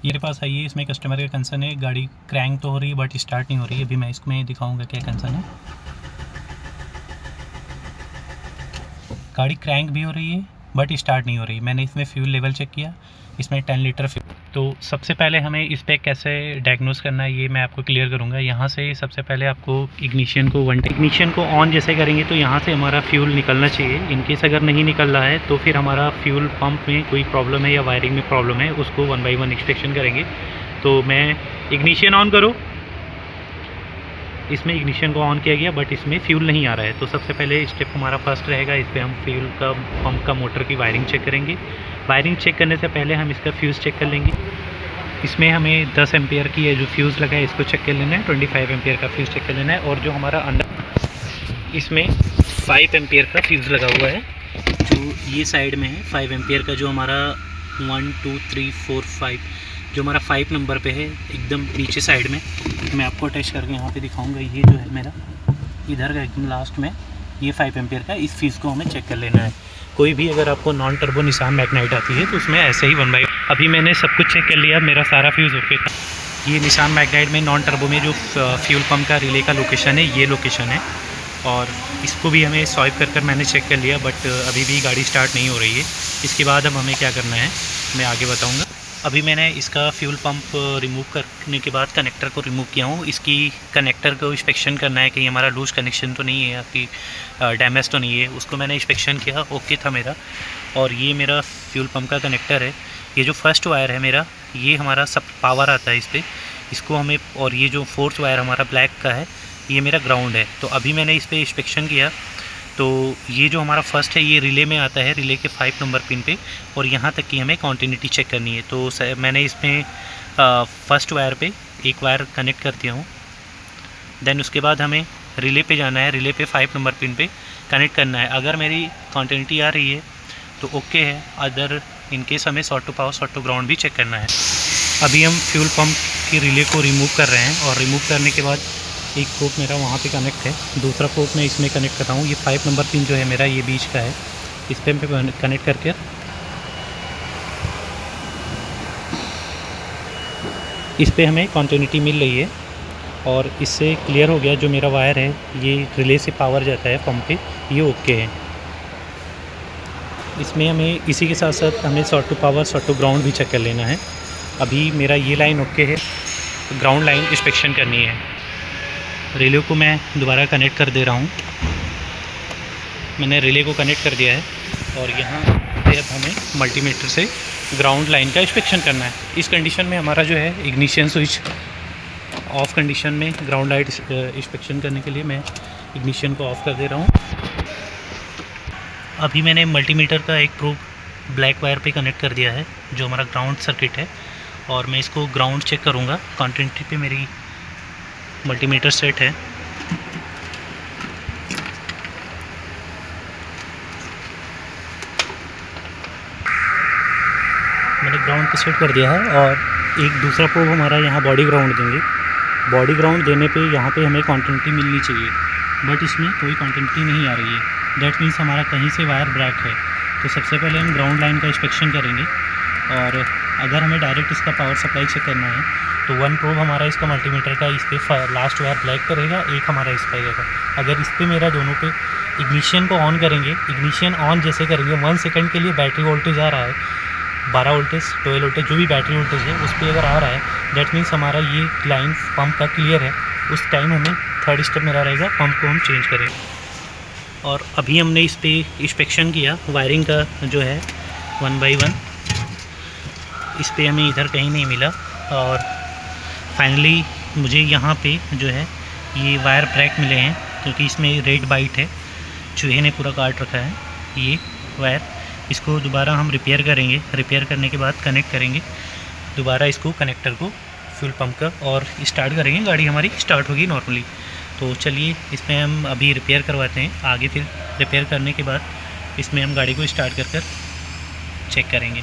मेरे पास आई है, इसमें कस्टमर का कंसर्न है गाड़ी क्रैंक तो हो रही है बट स्टार्ट नहीं हो रही है। अभी मैं इसमें दिखाऊंगा क्या कंसर्न है। गाड़ी क्रैंक भी हो रही है बट स्टार्ट नहीं हो रही। मैंने इसमें फ्यूल लेवल चेक किया, इसमें 10 लीटर फ्यूल। तो सबसे पहले हमें इस पर कैसे डायग्नोस करना है ये मैं आपको क्लियर करूँगा। यहाँ से सबसे पहले आपको इग्निशन को ऑन जैसे करेंगे तो यहाँ से हमारा फ्यूल निकलना चाहिए। इनकेस अगर नहीं निकल रहा है तो फिर हमारा फ्यूल पंप में कोई प्रॉब्लम है या वायरिंग में प्रॉब्लम है, उसको 1 बाई 1 इंस्पेक्शन करेंगे। तो मैं इग्निशन ऑन करो, इसमें इग्निशन को ऑन किया गया बट इसमें फ्यूल नहीं आ रहा है। तो सबसे पहले स्टेप हमारा फर्स्ट रहेगा, इस पर हम फ्यूल का पंप का मोटर की वायरिंग चेक करेंगे। वायरिंग चेक करने से पहले हम इसका फ्यूज़ चेक कर लेंगे। इसमें हमें 10 एम्पियर की है जो फ्यूज़ लगा है इसको चेक कर लेना है, 25 एम्पियर का फ्यूज़ चेक कर लेना है। और जो हमारा अंदर इसमें 5 एम्पियर का फ्यूज़ लगा हुआ है जो ये साइड में है। 5 एम्पियर का जो हमारा 1 2 3 4 5 जो हमारा 5 नंबर पे है एकदम नीचे साइड में, मैं आपको अटैच करके यहाँ पे दिखाऊंगा। ये जो है मेरा इधर का एकदम लास्ट में ये 5 एम्पियर का, इस फ्यूज़ को हमें चेक कर लेना है। कोई भी अगर आपको नॉन टर्बो निसान मैग्नाइट आती है तो उसमें ऐसे ही 1 बाई। अभी मैंने सब कुछ चेक कर लिया, मेरा सारा फ्यूज़ ओके था। ये निसान मैग्नाइट में नॉन टर्बो में जो फ्यूल पम्प का रिले का लोकेशन है ये लोकेशन है। और इसको भी हमें स्वाइप कर मैंने चेक कर लिया बट अभी भी गाड़ी स्टार्ट नहीं हो रही है। इसके बाद अब हमें क्या करना है मैं आगे बताऊँगा। अभी मैंने इसका फ्यूल पंप रिमूव करने के बाद कनेक्टर को रिमूव किया हूँ। इसकी कनेक्टर को इंस्पेक्शन करना है कि हमारा लूज कनेक्शन तो नहीं है या कि डैमेज तो नहीं है, उसको मैंने इंस्पेक्शन किया, ओके था मेरा। और ये मेरा फ्यूल पंप का कनेक्टर है। ये जो फर्स्ट वायर है मेरा ये हमारा सब पावर आता है इस पर, इसको हमें। और ये जो फोर्थ वायर हमारा ब्लैक का है ये मेरा ग्राउंड है। तो अभी मैंने इस पर इंस्पेक्शन किया तो ये जो हमारा फर्स्ट है ये रिले में आता है, रिले के 5 नंबर पिन पे। और यहाँ तक की हमें कॉन्टिन्यूटी चेक करनी है। तो मैंने इसमें फर्स्ट वायर पे एक वायर कनेक्ट कर दिया हूँ। देन उसके बाद हमें रिले पे जाना है, रिले पे 5 नंबर पिन पे कनेक्ट करना है। अगर मेरी कॉन्टिन्यूटी आ रही है तो ओके है, अदर इनकेस हमें short to power short to ground भी चेक करना है। अभी हम फ्यूल पम्प की रिले को रिमूव कर रहे हैं और रिमूव करने के बाद एक प्रोब मेरा वहाँ पे कनेक्ट है, दूसरा प्रोब मैं इसमें कनेक्ट करता हूँ। ये 5 नंबर पिन जो है मेरा ये बीच का है, इस पे मैं कनेक्ट करके इस पे हमें कॉन्टिन्यूटी मिल रही है। और इससे क्लियर हो गया जो मेरा वायर है ये रिले से पावर जाता है पंप पे, ये ओके है। इसमें हमें इसी के साथ साथ हमें short to power short to ground भी चेक कर लेना है। अभी मेरा ये लाइन ओके है, ग्राउंड लाइन इंस्पेक्शन करनी है। रिले को मैं दोबारा कनेक्ट कर दे रहा हूँ। मैंने रिले को कनेक्ट कर दिया है और यहाँ पे अब हमें मल्टीमीटर से ग्राउंड लाइन का इंस्पेक्शन करना है। इस कंडीशन में हमारा जो है इग्निशन स्विच ऑफ कंडीशन में ग्राउंड लाइट इंस्पेक्शन करने के लिए मैं इग्निशन को ऑफ कर दे रहा हूँ। अभी मैंने मल्टीमीटर का एक प्रोब ब्लैक वायर पे कनेक्ट कर दिया है जो हमारा ग्राउंड सर्किट है। और मैं इसको ग्राउंड चेक करूँगा। कॉन्टिन्यूटी पे मेरी मल्टीमीटर सेट है। मैंने ग्राउंड पे सेट कर दिया है और एक दूसरा प्रोब हमारा यहाँ बॉडी ग्राउंड देंगे। बॉडी ग्राउंड देने पे यहाँ पे हमें कॉन्टिन्यूटी मिलनी चाहिए बट इसमें कोई कॉन्टिन्यूटी नहीं आ रही है। दैट मीन्स हमारा कहीं से वायर ब्रेक है। तो सबसे पहले हम ग्राउंड लाइन का इंस्पेक्शन करेंगे और अगर हमें डायरेक्ट इसका पावर सप्लाई चेक करना है तो 1 प्रोब हमारा इसका मल्टीमीटर का इस पर लास्ट वायर ब्लैक पर रहेगा, एक हमारा इस पर रहेगा। अगर इस पर मेरा दोनों पे इग्निशन को ऑन करेंगे, इग्निशन ऑन जैसे करेंगे 1 सेकंड के लिए बैटरी वोल्टेज आ रहा है 12 वोल्टेज 12 वोल्टेज जो भी बैटरी वोल्टेज है उस पर अगर आ रहा है दैट मीन्स हमारा ये लाइन पंप का क्लियर है। उस टाइम हमें थर्ड स्टेप मेरा रहेगा पंप को हम चेंज करें। और अभी हमने इस पर इंस्पेक्शन किया वायरिंग का जो है 1 बाई 1, इस पर हमें इधर कहीं नहीं मिला। और फाइनली मुझे यहाँ पे जो है ये वायर ब्रेक मिले हैं क्योंकि इसमें रेड बाइट है, चूहे ने पूरा काट रखा है ये वायर। इसको दोबारा हम रिपेयर करेंगे, रिपेयर करने के बाद कनेक्ट करेंगे दोबारा इसको कनेक्टर को फ्यूल पंप का और स्टार्ट करेंगे, गाड़ी हमारी स्टार्ट होगी नॉर्मली। तो चलिए इसमें हम अभी रिपेयर करवाते हैं, आगे फिर रिपेयर करने के बाद इसमें हम गाड़ी को स्टार्ट कर चेक करेंगे।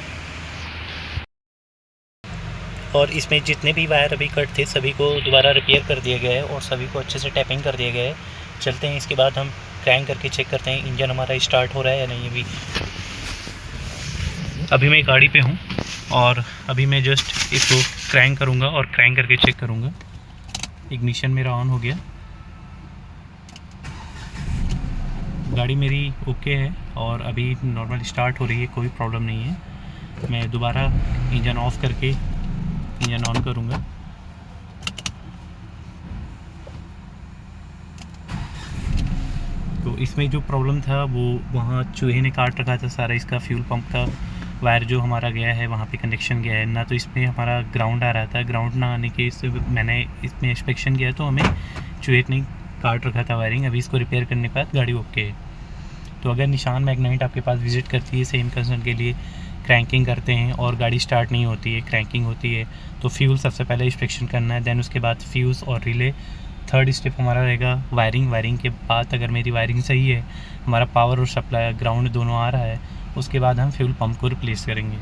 और इसमें जितने भी वायर अभी कट थे सभी को दोबारा रिपेयर कर दिया गया है और सभी को अच्छे से टैपिंग कर दिया गया है। चलते हैं इसके बाद हम क्रैंक करके चेक करते हैं इंजन हमारा स्टार्ट हो रहा है या नहीं। अभी अभी मैं गाड़ी पे हूँ और अभी मैं जस्ट इसको क्रैंक करूँगा और क्रैंक करके चेक करूँगा। इग्निशन मेरा ऑन हो गया, गाड़ी मेरी ओके है और अभी नॉर्मल स्टार्ट हो रही है, कोई प्रॉब्लम नहीं है। मैं दोबारा इंजन ऑफ करके इंजन ऑन करूँगा। तो इसमें जो प्रॉब्लम था वो वहाँ चूहे ने काट रखा था सारा इसका फ्यूल पंप का वायर जो हमारा गया है वहाँ पे कनेक्शन गया है ना, तो इसमें हमारा ग्राउंड आ रहा था। ग्राउंड ना आने के इससे मैंने इसमें इंस्पेक्शन किया तो हमें चूहे ने काट रखा था वायरिंग। अभी इसको रिपेयर करने के बाद गाड़ी ओके है। तो अगर निशान मैग्नाइट आपके पास विज़िट करती है सेम कंसर्न के लिए, क्रैंकिंग करते हैं और गाड़ी स्टार्ट नहीं होती है, क्रैंकिंग होती है, तो फ्यूल सबसे पहले इंस्पेक्शन करना है, देन उसके बाद फ्यूज़ और रिले। थर्ड स्टेप हमारा रहेगा वायरिंग। वायरिंग के बाद अगर मेरी वायरिंग सही है, हमारा पावर और सप्लाई ग्राउंड दोनों आ रहा है, उसके बाद हम फ्यूल पंप को रिप्लेस करेंगे।